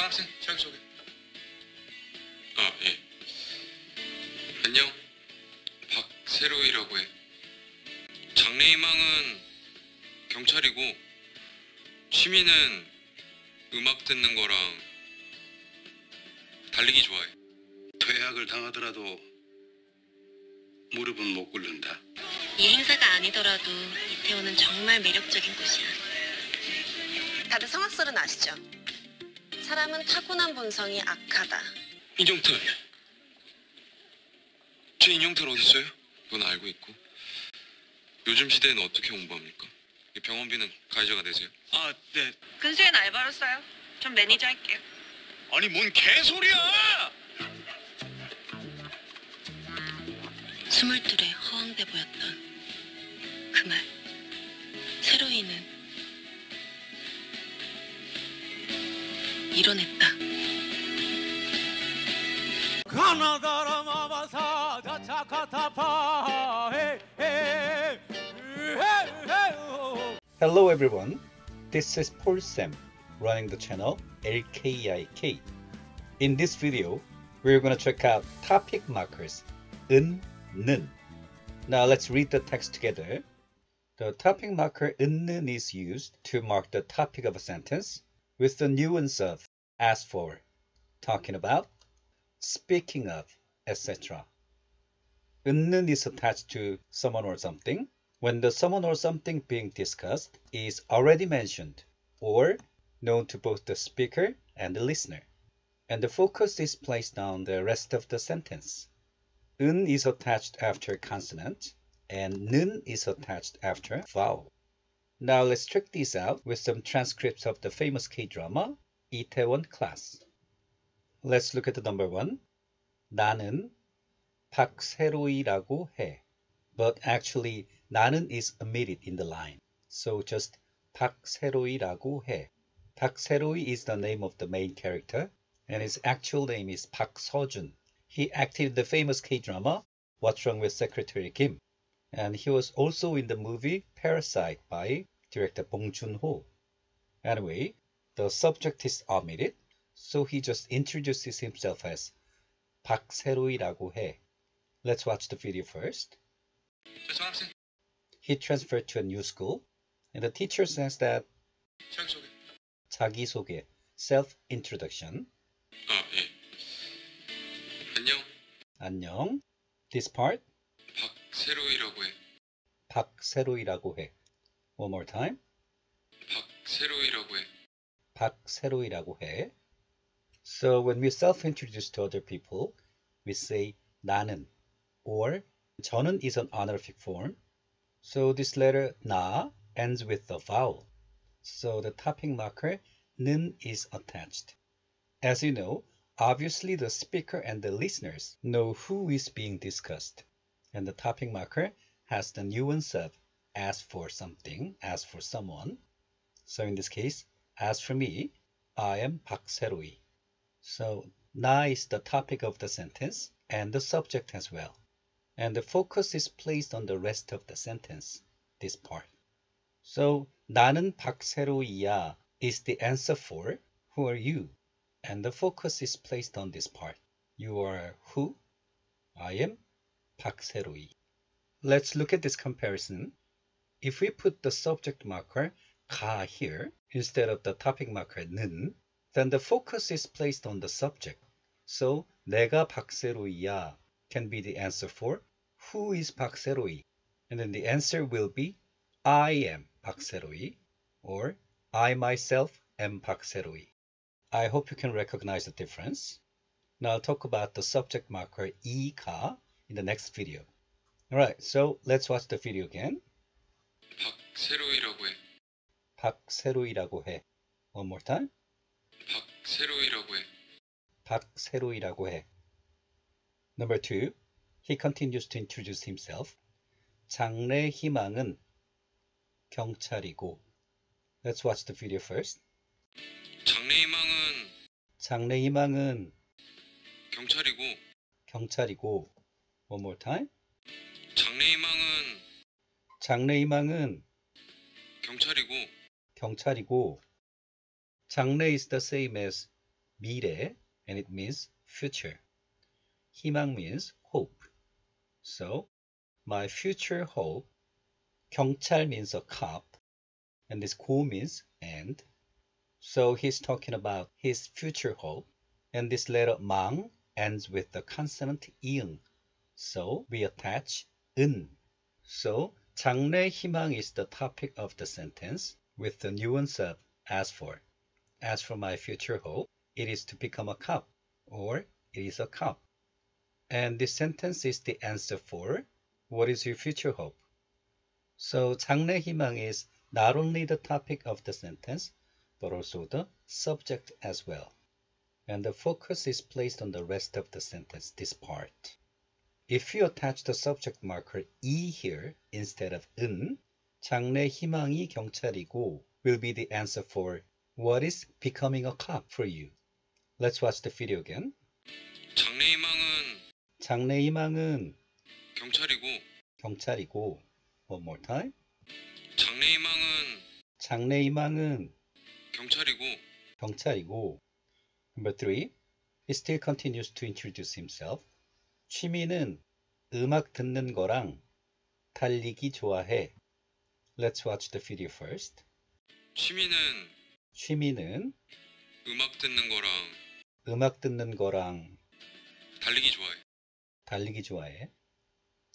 전학생 자기소개. 아, 예. 안녕. 박세로이라고 해. 장래희망은 경찰이고 취미는 음악 듣는 거랑 달리기 좋아해. 퇴학을 당하더라도 무릎은 못 꿇는다. 이 행사가 아니더라도 이태원은 정말 매력적인 곳이야. 다들 성악설은 아시죠? 사람은 타고난 본성이 악하다. 인형탈. 제 인형탈 어디 있어요? 그건 알고 있고. 요즘 시대에는 어떻게 공부합니까? 병원비는 가해자가 되세요? 아, 네. 근수엔 알바로 써요. 전 매니저 할게요. 아니 뭔 개소리야! 22에 허황돼 보였던 그 말. 세로이는 이뤄냈다. Hello everyone, this is Paul Sam running the channel LKIK. In this video, we're going to check out topic markers 은, 는. Now let's read the text together. The topic marker 은, 는 is used to mark the topic of a sentence with the nuance of as for, talking about, speaking of, etc. 은, 는 is attached to someone or something when the someone or something being discussed is already mentioned or known to both the speaker and the listener, and the focus is placed on the rest of the sentence. 은 is attached after consonant and 는 is attached after vowel. Now let's check these out with some transcripts of the famous K-drama Itaewon Class. Let's look at the number 1. 나는 박세로이라고 해. But actually 나는 is omitted in the line. So just 박세로이라고 해. 박세로이 is the name of the main character and his actual name is Park Seo-jun. He acted in the famous K-drama What's Wrong with Secretary Kim, and he was also in the movie Parasite by director Bong Joon-ho. Anyway, the subject is omitted, so he just introduces himself as 박세로이라고 해. Let's watch the video first. 전학생 He transferred to a new school, and the teacher says that 자기소개. 자기소개, self-introduction. 아, 예. 안녕. 안녕. This part, 박세로이라고 해. 박세로이라고 해. One more time. 박세로이라고 해. 박세로이라고 해. So when we self-introduce to other people, we say 나는 or 저는 is an honorific form. So this letter 나 ends with a vowel. So the topic marker 는 is attached. As you know, obviously the speaker and the listeners know who is being discussed. And the topic marker has the nuance of as for something, as for someone. So in this case, as for me, I am 박세로이. So 나 is the topic of the sentence and the subject as well. And the focus is placed on the rest of the sentence, this part. So 나는 박세로이야 is the answer for who are you? And the focus is placed on this part. You are who? I am 박세로이. Let's look at this comparison. If we put the subject marker 가 here instead of the topic marker 는, then the focus is placed on the subject. So 내가 박세로이야 can be the answer for who is 박세로이. And then the answer will be I am 박세로이 or I myself am 박세로이. I hope you can recognize the difference. Now I'll talk about the subject marker 이가 in the next video. Alright, so let's watch the video again. 박세로이라고 해. 박세로이라고 해. One more time. 박세로이라고 해. 박세로이라고 해. Number 2. He continues to introduce himself. 장래희망은 경찰이고. Let's watch the video first. 장래희망은 장래희망은 경찰이고. 경찰이고. One more time. 장래희망은 장래희망은 경찰이고. 경찰이고. 장래 is the same as 미래, and it means future. 희망 means hope. So, my future hope. 경찰 means a cop, and this 고 means and. So he's talking about his future hope, and this letter 망 ends with the consonant 이응. So we attach 은. So 장래 희망 is the topic of the sentence with the nuance of as for. As for my future hope, it is to become a cop, or it is a cop. And this sentence is the answer for what is your future hope? So 장래 희망 is not only the topic of the sentence, but also the subject as well. And the focus is placed on the rest of the sentence, this part. If you attach the subject marker 이 here instead of 은, 장래 희망이 경찰이고 will be the answer for what is becoming a cop for you. Let's watch the video again. 장래 희망은 장래 희망은 경찰이고 One more time. 장래 희망은 장래 희망은 경찰이고 Number 3. He still continues to introduce himself. 취미는 음악 듣는 거랑 달리기 좋아해. Let's watch the video first. 취미는 음악 듣는 거랑 달리기 좋아해.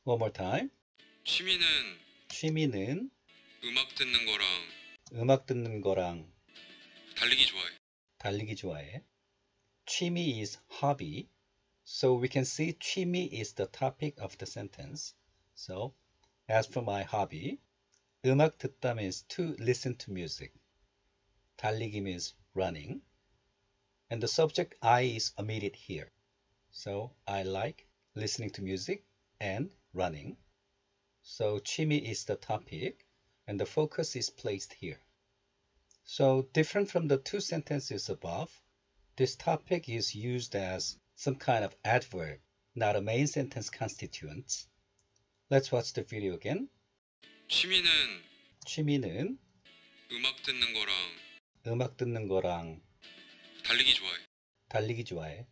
One more time. 취미는 음악 듣는 거랑 달리기 좋아해. 취미 is hobby. So we can see 취미 is the topic of the sentence. So, as for my hobby, 음악 듣다 means to listen to music. 달리기 means running. And the subject I is omitted here. So, I like listening to music and running. So, 취미 is the topic and the focus is placed here. So, different from the two sentences above, this topic is used as some kind of adverb, not a main sentence constituent. Let's watch the video again. 취미는 음악 듣는 거랑 달리기 좋아해.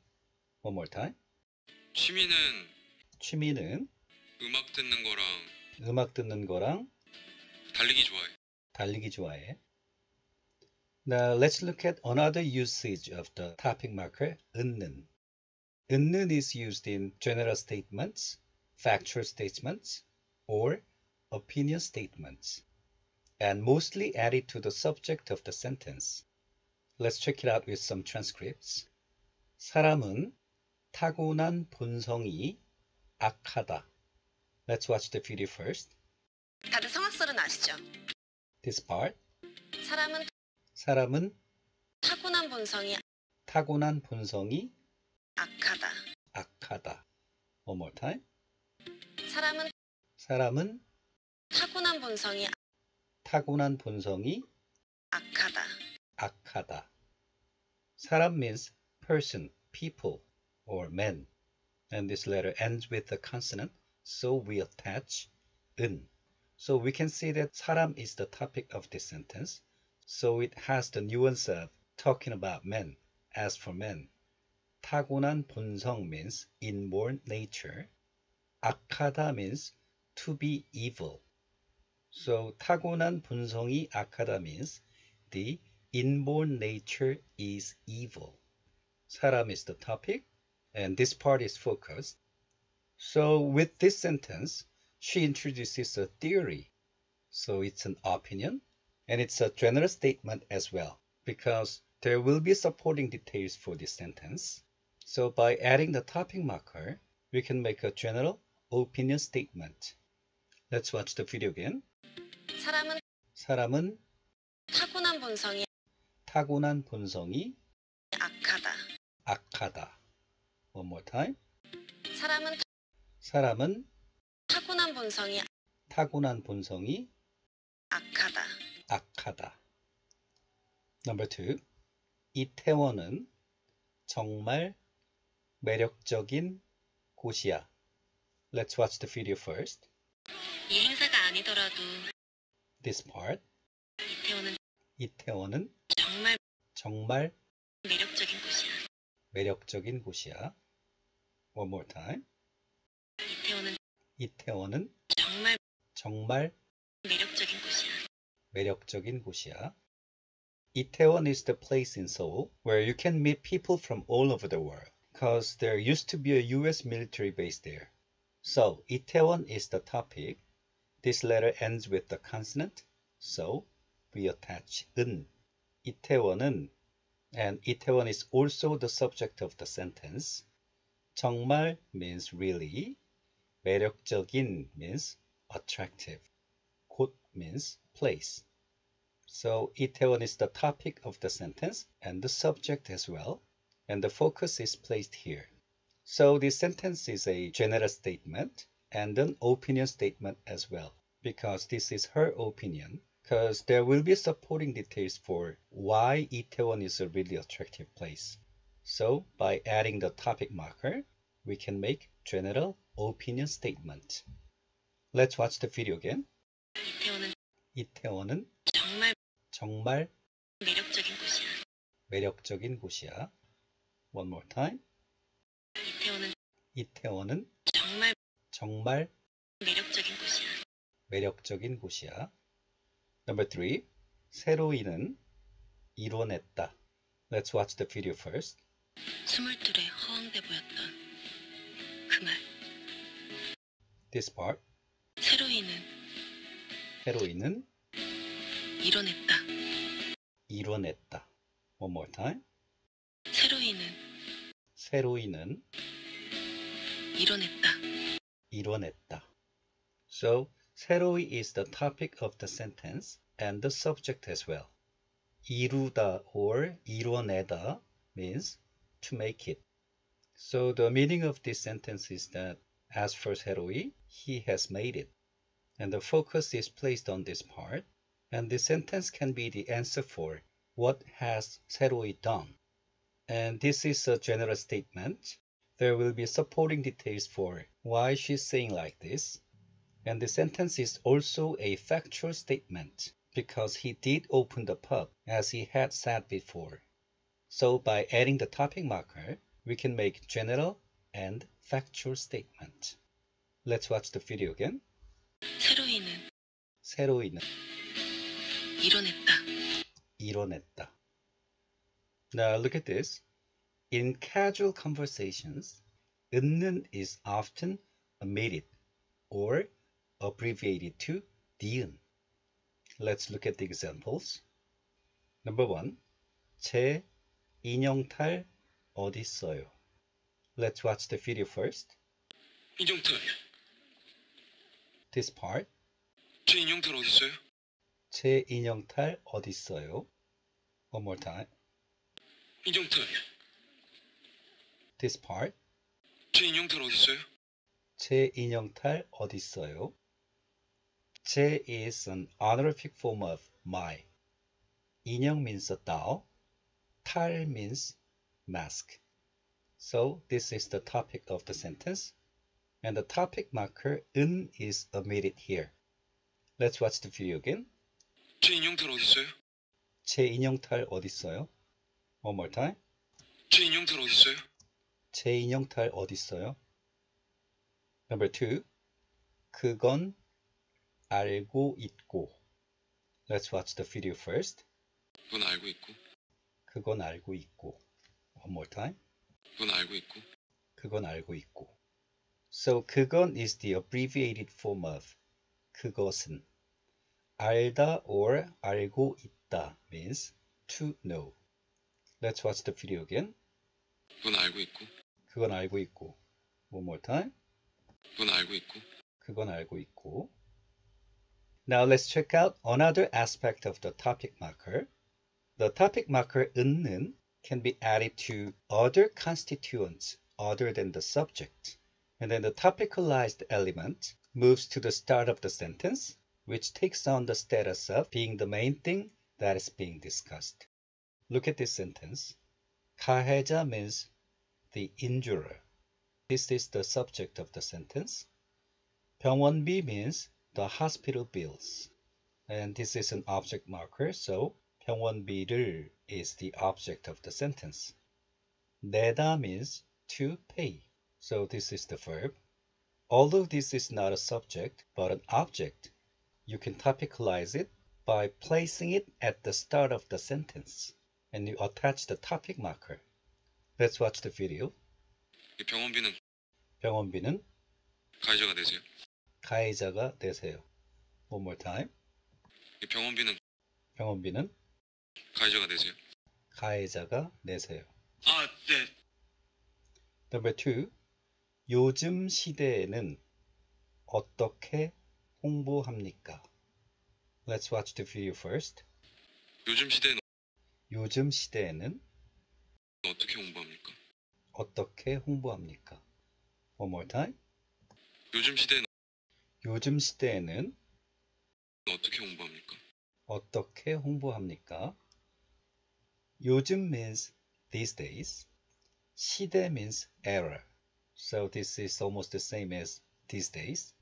One more time. 취미는 음악 듣는 거랑 달리기 좋아해. Now let's look at another usage of the topic marker 은는. 은는 is used in general statements, factual statements, or opinion statements, and mostly added to the subject of the sentence. Let's check it out with some transcripts. 사람은 타고난 본성이 악하다. Let's watch the video first. 다들 성악설은 아시죠? This part. 사람은 사람은 타고난 본성이 악하다. One more time. 사람은 사람은 타고난 본성이 악하다. 사람 means person, people, or men. And this letter ends with a consonant, so we attach 은. So we can see that 사람 is the topic of this sentence. So it has the nuance of talking about men. As for men, 타고난 본성 means inborn nature. 악하다 means to be evil. So 타고난 본성이 악하다 means the inborn nature is evil. 사람 is the topic, and this part is focused. So with this sentence, she introduces a theory. So it's an opinion, and it's a general statement as well, because there will be supporting details for this sentence. So by adding the topic marker, we can make a general opinion statement. Let's watch the video again. 사람은 타고난 본성이 악하다. One more time. 사람은 타고난 본성이 악하다. Number 2. 이태원은 정말 매력적인 곳이야. Let's watch the video first. 이 행사가 아니더라도 This part. 이태원은 이태원은 정말 정말 매력적인 곳이야. 매력적인 곳이야. One more time. 이태원은 이태원은 정말 정말 매력적인 곳이야. 매력적인 곳이야. Itaewon is the place in Seoul where you can meet people from all over the world because there used to be a US military base there. So, Itaewon is the topic. This letter ends with the consonant, so we attach 은. 이태원은, and Itaewon is also the subject of the sentence. 정말 means really. 매력적인 means attractive. 곳 means place. So Itaewon is the topic of the sentence and the subject as well, and the focus is placed here. So this sentence is a general statement and an opinion statement as well, because this is her opinion, because there will be supporting details for why Itaewon is a really attractive place. So by adding the topic marker, we can make general opinion statement. Let's watch the video again. 이태원은 이태원은 정말 정말 매력적인 곳이야. 매력적인 곳이야. One more time. 이태원은 이태원은 정말 매력적인 곳이야. 매력적인 곳이야. Number 3. 새로이는 이뤄냈다. Let's watch the video first. 22에 허황돼 보였던 그 말. This part. 새로이는 이뤄냈다. 이뤄냈다. One more time. 새로이는 새로이는 이뤄냈다. So, 새로이 is the topic of the sentence and the subject as well. 이루다 or 이뤄내다 means to make it. So the meaning of this sentence is that as for 새로이, he has made it. And the focus is placed on this part. And the sentence can be the answer for what has 새로이 done. And this is a general statement. There will be supporting details for why she's saying like this. And the sentence is also a factual statement because he did open the pub as he had said before. So by adding the topic marker, we can make general and factual statement. Let's watch the video again. 새로이는 이뤄냈다. Now look at this. In casual conversations, 은는 is often omitted or abbreviated to 니은. Let's look at the examples. Number 1. 제 인형탈 어딨어요? Let's watch the video first. 인형탈. This part. 제 인형탈 어딨어요? 제 인형탈 어딨어요? One more time. 인형탈. This part. 제 인형탈 어딨어요? 제 인형탈 어딨어요? 제 is an honorific form of my. 인형 means a doll. 탈 means mask. So this is the topic of the sentence. And the topic marker 은 is omitted here. Let's watch the video again. 제 인형탈 어딨어요? 제 인형탈 어딨어요? One more time. 제 인형탈 어딨어요? 제 인형탈 어딨어요? Number 2. 그건 알고 있고. Let's watch the video first. 그건 알고 있고. 그건 알고 있고. One more time. 그건 알고 있고. 그건 알고 있고. So 그건 is the abbreviated form of 그것은. 알다 or 알고 있다 means to know. Let's watch the video again. 그건 알고 있고. 그건 알고 있고. One more time. 그건 알고 있고. 그건 알고 있고. Now let's check out another aspect of the topic marker. The topic marker 은는 can be added to other constituents other than the subject. And then the topicalized element moves to the start of the sentence, which takes on the status of being the main thing that is being discussed. Look at this sentence. 가해자 means the injurer. This is the subject of the sentence. 병원비 means the hospital bills. And this is an object marker, so 병원비를 is the object of the sentence. 내다 means to pay. So this is the verb. Although this is not a subject, but an object, you can topicalize it by placing it at the start of the sentence. And you attach the topic marker. Let's watch the video. 이 병원비는 병원비는 가해자가 되세요. 가해자가 되세요. One more time. 이 병원비는 병원비는 가해자가 되세요. 가해자가 내세요. 아, 네. Number 2. 요즘 시대에는 어떻게 홍보합니까? Let's watch the video first. 요즘 시대는 요즘 시대에는 어떻게 홍보합니까? 어떻게 홍보합니까? One more time. 요즘 시대는 요즘 시대에는 어떻게 홍보합니까? 어떻게 홍보합니까? 요즘 means these days. 시대 means era. So this is almost the same as these days.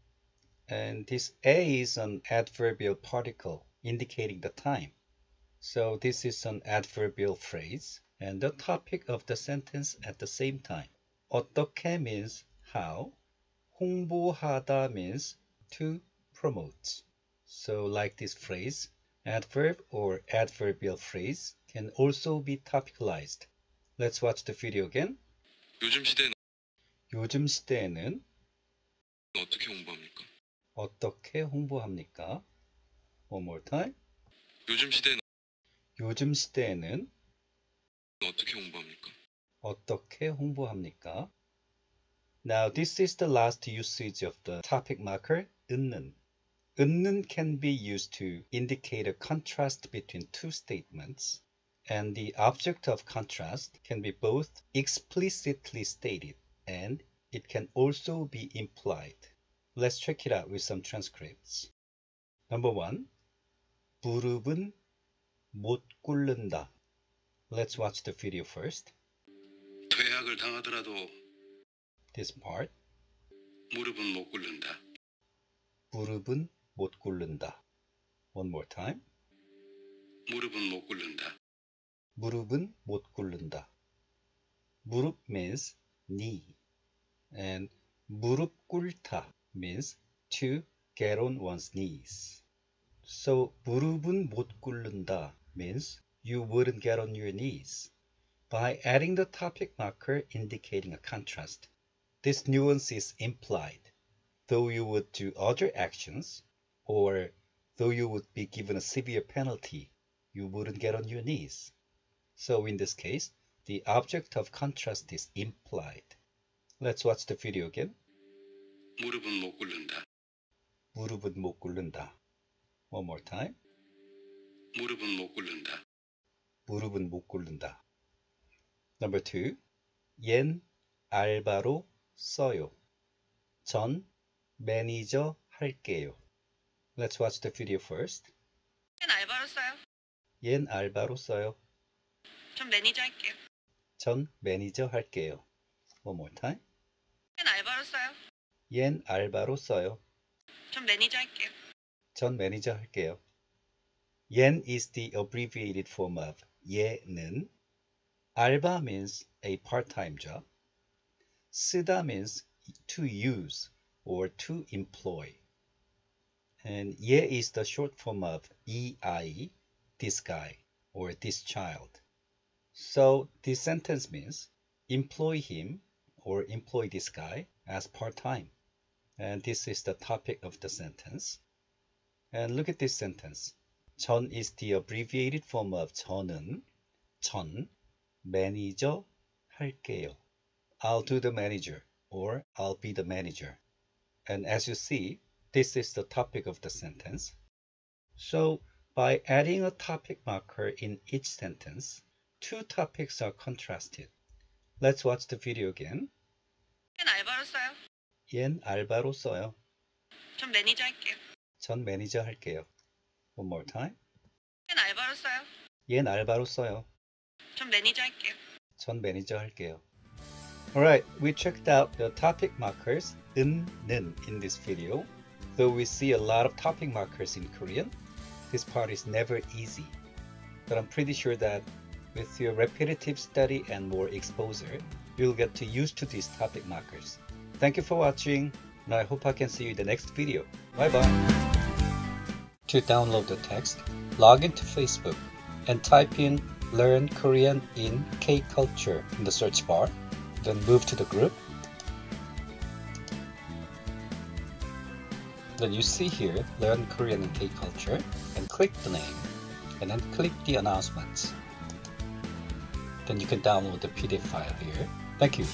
And this a is an adverbial particle indicating the time. So this is an adverbial phrase and the topic of the sentence at the same time. 어떻게 means how. 홍보하다 means to promote. So like this phrase, adverb or adverbial phrase can also be topicalized. Let's watch the video again. 요즘 시대는 요즘 시대에는 어떻게 홍보합니까? 어떻게 홍보합니까? One more time. 요즘 시대는 요즘 시대에는 어떻게 홍보합니까? 어떻게 홍보합니까? Now this is the last usage of the topic marker 은는. 은는 can be used to indicate a contrast between two statements, and the object of contrast can be both explicitly stated and it can also be implied. Let's check it out with some transcripts. Number 1. 무릎은 못 꿇는다. Let's watch the video first. 퇴학을 당하더라도 This part. 무릎은 못 꿇는다. 무릎은 못 꿇는다. One more time. 무릎은 못 꿇는다. 무릎은 못 꿇는다. 무릎 means knee. And 무릎 꿇다 means to get on one's knees. So 무릎은 못 꿇는다 means you wouldn't get on your knees. By adding the topic marker indicating a contrast, this nuance is implied. Though you would do other actions, or though you would be given a severe penalty, you wouldn't get on your knees. So in this case, the object of contrast is implied. Let's watch the video again. 무릎은 못 꿇는다. 무릎은 못 꿇는다. One more time. 무릎은 못 꿇는다. 무릎은 못 꿇는다. Number 2. 얜 알바로 써요. 전 매니저 할게요. Let's watch the video first. 얜 알바로 써요. 얜 알바로 써요. 전 매니저 할게요. 전 매니저 할게요. One more time. 얜 알바로 써요. 얜 알바로 써요. 전 매니저 할게요. 전 매니저 할게요. 옌 is the abbreviated form of 예는. 알바 means a part-time job. 쓰다 means to use or to employ. And 예 is the short form of EI, this guy or this child. So this sentence means employ him or employ this guy as part-time. And this is the topic of the sentence. And look at this sentence. 전 is the abbreviated form of 저는. 전 매니저 할게요. I'll do the manager or I'll be the manager. And as you see, this is the topic of the sentence. So by adding a topic marker in each sentence, two topics are contrasted. Let's watch the video again. 얜 알바로 써요. 얜 알바로 써요. 전 매니저 할게요. 전 매니저 할게요. One more time. 얜 알바로 써요. 얜 알바로 써요. 전 매니저 할게요. 전 매니저 할게요. Alright, we checked out the topic markers 는 in this video. Though we see a lot of topic markers in Korean, this part is never easy. But I'm pretty sure that With your repetitive study and more exposure, you'll get to used to these topic markers. Thank you for watching, and I hope I can see you in the next video. Bye bye! To download the text, log into Facebook and type in Learn Korean in K-Culture in the search bar, then move to the group. Then you see here Learn Korean in K-Culture and click the name and then click the announcements. Then you can download the PDF file here. Thank you.